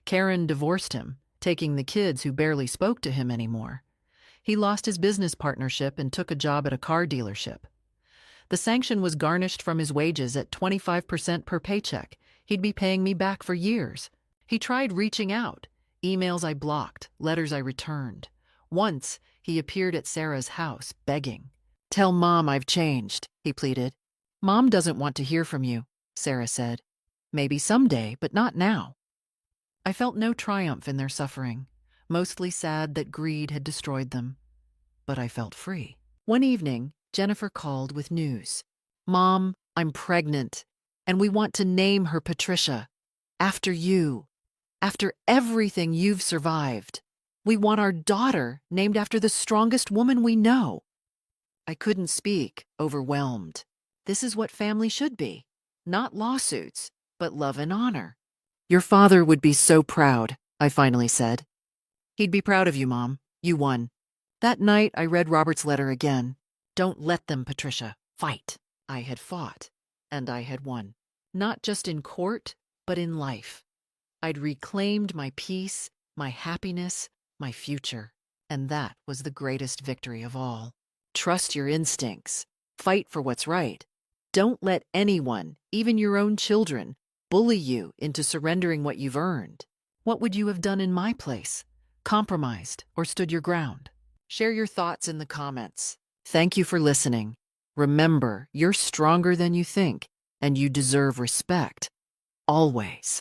Karen divorced him, taking the kids who barely spoke to him anymore. He lost his business partnership and took a job at a car dealership. The sanction was garnished from his wages at 25% per paycheck. He'd be paying me back for years. He tried reaching out, emails I blocked, letters I returned. Once, he appeared at Sarah's house, begging. "Tell Mom I've changed," he pleaded. "Mom doesn't want to hear from you," Sarah said. "Maybe someday, but not now." I felt no triumph in their suffering, mostly sad that greed had destroyed them. But I felt free. One evening, Jennifer called with news. "Mom, I'm pregnant, and we want to name her Patricia. After you. After everything you've survived. We want our daughter named after the strongest woman we know." I couldn't speak, overwhelmed. This is what family should be. Not lawsuits, but love and honor. "Your father would be so proud," I finally said. "He'd be proud of you, Mom. You won." That night, I read Robert's letter again. "Don't let them, Patricia. Fight." I had fought, and I had won. Not just in court, but in life. I'd reclaimed my peace, my happiness, my future. And that was the greatest victory of all. Trust your instincts. Fight for what's right. Don't let anyone, even your own children, bully you into surrendering what you've earned. What would you have done in my place? Compromised or stood your ground? Share your thoughts in the comments. Thank you for listening. Remember, you're stronger than you think, and you deserve respect. Always.